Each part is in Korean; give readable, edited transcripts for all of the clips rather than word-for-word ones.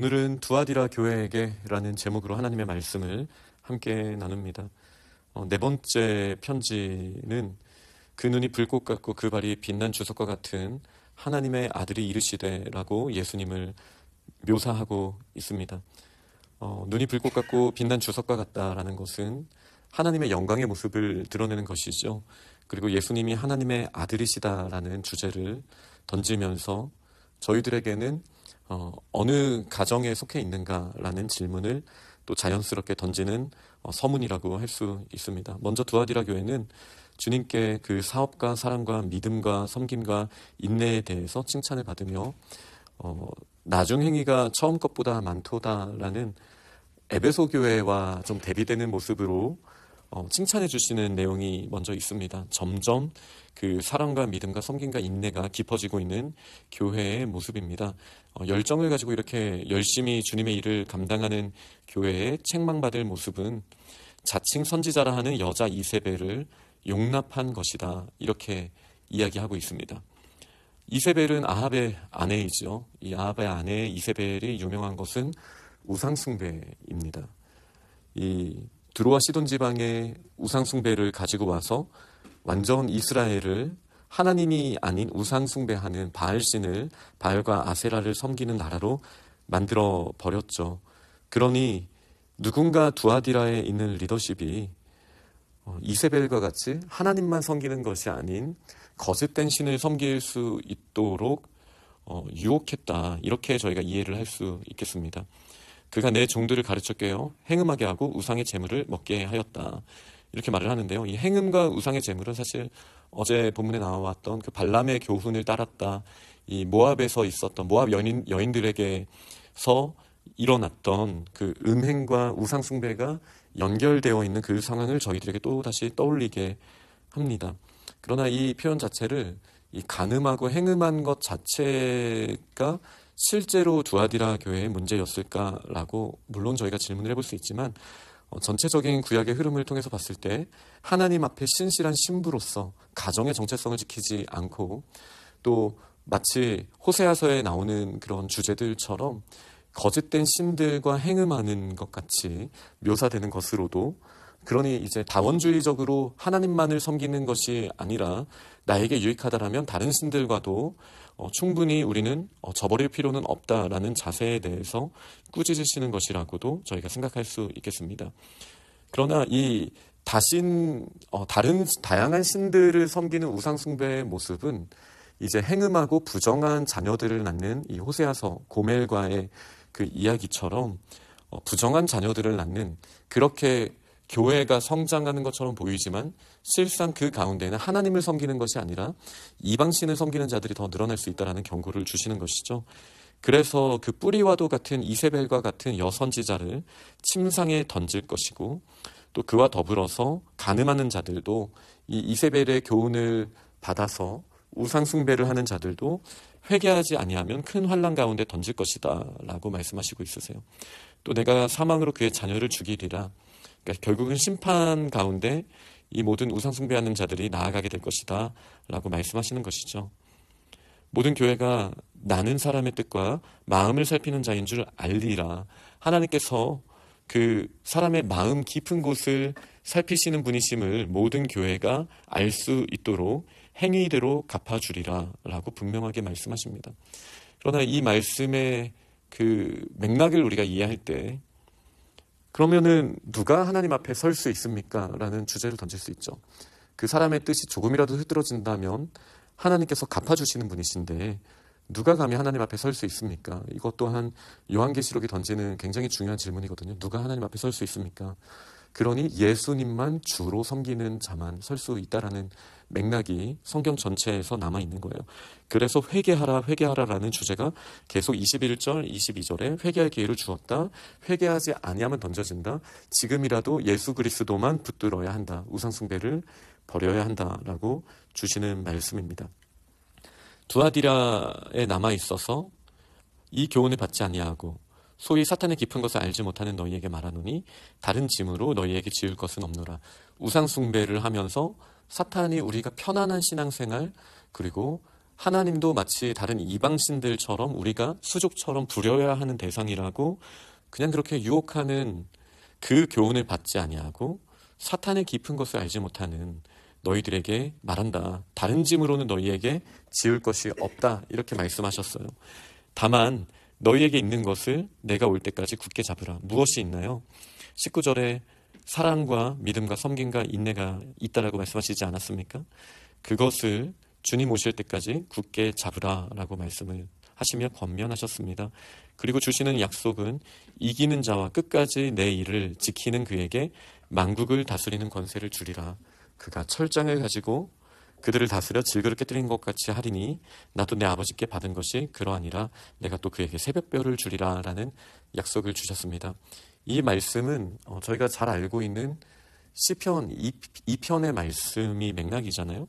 오늘은 두아디라 교회에게라는 제목으로 하나님의 말씀을 함께 나눕니다. 네 번째 편지는 그 눈이 불꽃 같고 그 발이 빛난 주석과 같은 하나님의 아들이 이르시되라고 예수님을 묘사하고 있습니다. 눈이 불꽃 같고 빛난 주석과 같다라는 것은 하나님의 영광의 모습을 드러내는 것이죠. 그리고 예수님이 하나님의 아들이시다라는 주제를 던지면서 저희들에게는 어느 가정에 속해 있는가라는 질문을 또 자연스럽게 던지는 서문이라고 할 수 있습니다. 먼저 두아디라 교회는 주님께 그 사업과 사랑과 믿음과 섬김과 인내에 대해서 칭찬을 받으며 나중 행위가 처음 것보다 많도다라는 에베소 교회와 좀 대비되는 모습으로 칭찬해 주시는 내용이 먼저 있습니다. 점점 그 사랑과 믿음과 섬김과 인내가 깊어지고 있는 교회의 모습입니다. 열정을 가지고 이렇게 열심히 주님의 일을 감당하는 교회의 책망받을 모습은 자칭 선지자라 하는 여자 이세벨을 용납한 것이다. 이렇게 이야기하고 있습니다. 이세벨은 아합의 아내이죠. 이 아합의 아내 이세벨이 유명한 것은 우상숭배입니다. 이 두로와 시돈 지방의 우상숭배를 가지고 와서 완전 이스라엘을 하나님이 아닌 우상숭배하는 바알신을, 바알과 아세라를 섬기는 나라로 만들어 버렸죠. 그러니 누군가 두아디라에 있는 리더십이 이세벨과 같이 하나님만 섬기는 것이 아닌 거짓된 신을 섬길 수 있도록 유혹했다. 이렇게 저희가 이해를 할 수 있겠습니다. 그가 내 종들을 가르쳐 깨어 행음하게 하고 우상의 제물을 먹게 하였다. 이렇게 말을 하는데요. 이 행음과 우상의 제물은 사실 어제 본문에 나와왔던 그 발람의 교훈을 따랐다. 이 모압에서 있었던 모압 여인들에게서 일어났던 그 음행과 우상 숭배가 연결되어 있는 그 상황을 저희들에게 또 다시 떠올리게 합니다. 그러나 이 표현 자체를 이 간음하고 행음한 것 자체가 실제로 두아디라 교회의 문제였을까라고 물론 저희가 질문을 해볼 수 있지만 전체적인 구약의 흐름을 통해서 봤을 때 하나님 앞에 신실한 신부로서 가정의 정체성을 지키지 않고 또 마치 호세아서에 나오는 그런 주제들처럼 거짓된 신들과 행음하는 것 같이 묘사되는 것으로도 그러니 이제 다원주의적으로 하나님만을 섬기는 것이 아니라 나에게 유익하다라면 다른 신들과도 충분히 우리는 저버릴 필요는 없다라는 자세에 대해서 꾸짖으시는 것이라고도 저희가 생각할 수 있겠습니다. 그러나 이 다른 다양한 신들을 섬기는 우상숭배의 모습은 이제 행음하고 부정한 자녀들을 낳는 이 호세아서 고멜과의 그 이야기처럼 부정한 자녀들을 낳는 그렇게 교회가 성장하는 것처럼 보이지만 실상 그 가운데는 하나님을 섬기는 것이 아니라 이방신을 섬기는 자들이 더 늘어날 수 있다는 경고를 주시는 것이죠. 그래서 그 뿌리와도 같은 이세벨과 같은 여선지자를 침상에 던질 것이고 또 그와 더불어서 간음하는 자들도 이 이세벨의 교훈을 받아서 우상숭배를 하는 자들도 회개하지 아니하면 큰 환난 가운데 던질 것이다 라고 말씀하시고 있으세요. 또 내가 사망으로 그의 자녀를 죽이리라. 그러니까 결국은 심판 가운데 이 모든 우상숭배하는 자들이 나아가게 될 것이다 라고 말씀하시는 것이죠. 모든 교회가 나는 사람의 뜻과 마음을 살피는 자인 줄 알리라. 하나님께서 그 사람의 마음 깊은 곳을 살피시는 분이심을 모든 교회가 알 수 있도록 행위대로 갚아주리라 라고 분명하게 말씀하십니다. 그러나 이 말씀의 그 맥락을 우리가 이해할 때 그러면은 누가 하나님 앞에 설 수 있습니까? 라는 주제를 던질 수 있죠. 그 사람의 뜻이 조금이라도 흐트러진다면 하나님께서 갚아주시는 분이신데 누가 감히 하나님 앞에 설 수 있습니까? 이것 또한 요한계시록이 던지는 굉장히 중요한 질문이거든요. 누가 하나님 앞에 설 수 있습니까? 그러니 예수님만 주로 섬기는 자만 설 수 있다라는 맥락이 성경 전체에서 남아있는 거예요. 그래서 회개하라라는 주제가 계속 21절, 22절에 회개할 기회를 주었다. 회개하지 아니하면 던져진다. 지금이라도 예수 그리스도만 붙들어야 한다. 우상숭배를 버려야 한다라고 주시는 말씀입니다. 두아디라에 남아있어서 이 교훈을 받지 아니하고 소위 사탄의 깊은 것을 알지 못하는 너희에게 말하노니 다른 짐으로 너희에게 지을 것은 없노라. 우상숭배를 하면서 사탄이 우리가 편안한 신앙생활 그리고 하나님도 마치 다른 이방신들처럼 우리가 수족처럼 부려야 하는 대상이라고 그냥 그렇게 유혹하는 그 교훈을 받지 아니하고 사탄의 깊은 것을 알지 못하는 너희들에게 말한다. 다른 짐으로는 너희에게 지을 것이 없다. 이렇게 말씀하셨어요. 다만 너희에게 있는 것을 내가 올 때까지 굳게 잡으라. 무엇이 있나요? 19절에 사랑과 믿음과 섬김과 인내가 있다라고 말씀하시지 않았습니까? 그것을 주님 오실 때까지 굳게 잡으라 라고 말씀을 하시며 권면하셨습니다. 그리고 주시는 약속은 이기는 자와 끝까지 내 일을 지키는 그에게 만국을 다스리는 권세를 주리라. 그가 철장을 가지고 그들을 다스려 질그릇 깨뜨린 것 같이 하리니 나도 내 아버지께 받은 것이 그러하니라. 내가 또 그에게 새벽별을 주리라 라는 약속을 주셨습니다. 이 말씀은 저희가 잘 알고 있는 시편 2편의 말씀이 맥락이잖아요.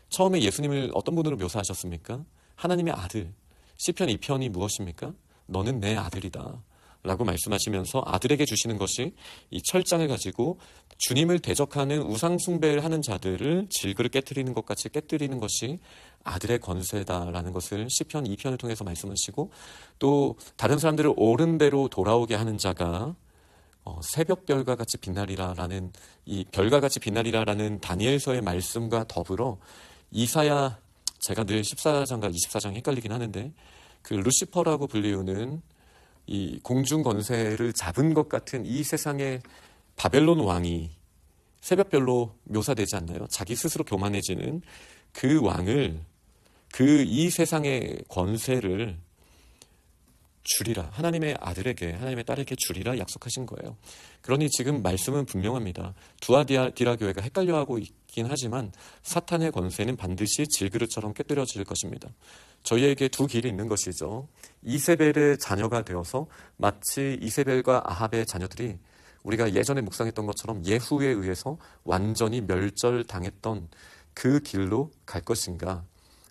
처음에 예수님을 어떤 분으로 묘사하셨습니까? 하나님의 아들. 시편 2편이 무엇입니까? 너는 내 아들이다 라고 말씀하시면서 아들에게 주시는 것이 이 철장을 가지고 주님을 대적하는 우상 숭배를 하는 자들을 질그릇 깨뜨리는 것 같이 깨뜨리는 것이 아들의 권세다라는 것을 시편 2편을 통해서 말씀하시고, 또 다른 사람들을 옳은 대로 돌아오게 하는 자가 새벽별과 같이 빛나리라라는, 이 별과 같이 빛나리라라는 다니엘서의 말씀과 더불어 이사야, 제가 늘 14장과 24장 헷갈리긴 하는데 그 루시퍼라고 불리우는 이 공중 권세를 잡은 것 같은 이 세상의 바벨론 왕이 새벽별로 묘사되지 않나요? 자기 스스로 교만해지는 그 왕을, 이 세상의 권세를 주리라, 하나님의 아들에게, 하나님의 딸에게 주리라 약속하신 거예요. 그러니 지금 말씀은 분명합니다. 두아디라 교회가 헷갈려하고 있긴 하지만 사탄의 권세는 반드시 질그릇처럼 깨뜨려질 것입니다. 저희에게 두 길이 있는 것이죠. 이세벨의 자녀가 되어서 마치 이세벨과 아합의 자녀들이 우리가 예전에 묵상했던 것처럼 예후에 의해서 완전히 멸절당했던 그 길로 갈 것인가,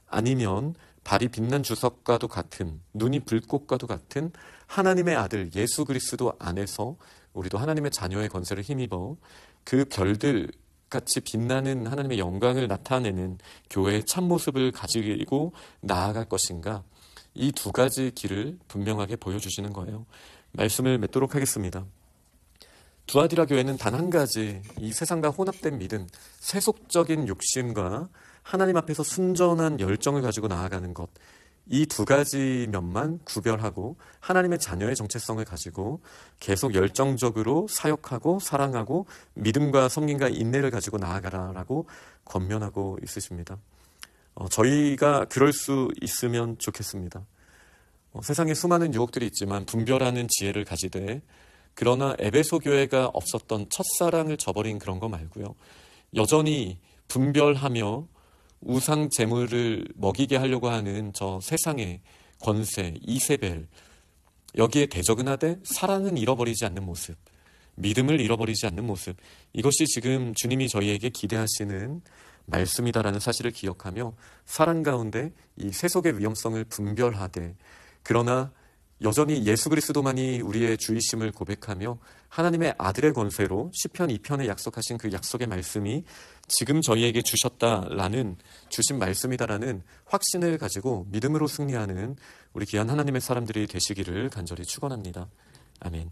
아니면 발이 빛난 주석과도 같은, 눈이 불꽃과도 같은 하나님의 아들 예수 그리스도 안에서 우리도 하나님의 자녀의 권세를 힘입어 그 별들 같이 빛나는 하나님의 영광을 나타내는 교회의 참모습을 가지고 나아갈 것인가, 이 두 가지 길을 분명하게 보여주시는 거예요. 말씀을 맺도록 하겠습니다. 두아디라 교회는 단 한 가지, 이 세상과 혼합된 믿음, 세속적인 욕심과 하나님 앞에서 순전한 열정을 가지고 나아가는 것, 이 두 가지 면만 구별하고 하나님의 자녀의 정체성을 가지고 계속 열정적으로 사역하고 사랑하고 믿음과 섬김과 인내를 가지고 나아가라라고 권면하고 있으십니다. 저희가 그럴 수 있으면 좋겠습니다. 세상에 수많은 유혹들이 있지만 분별하는 지혜를 가지되, 그러나 에베소 교회가 없었던 첫사랑을 저버린 그런 거 말고요, 여전히 분별하며 우상 제물을 먹이게 하려고 하는 저 세상의 권세, 이세벨, 여기에 대적은 하되 사랑은 잃어버리지 않는 모습, 믿음을 잃어버리지 않는 모습, 이것이 지금 주님이 저희에게 기대하시는 말씀이다라는 사실을 기억하며 사랑 가운데 이 세속의 위험성을 분별하되, 그러나 여전히 예수 그리스도만이 우리의 주이심을 고백하며 하나님의 아들의 권세로 시편 2편에 약속하신 그 약속의 말씀이 지금 저희에게 주신 말씀이다라는 확신을 가지고 믿음으로 승리하는 우리 귀한 하나님의 사람들이 되시기를 간절히 축원합니다. 아멘.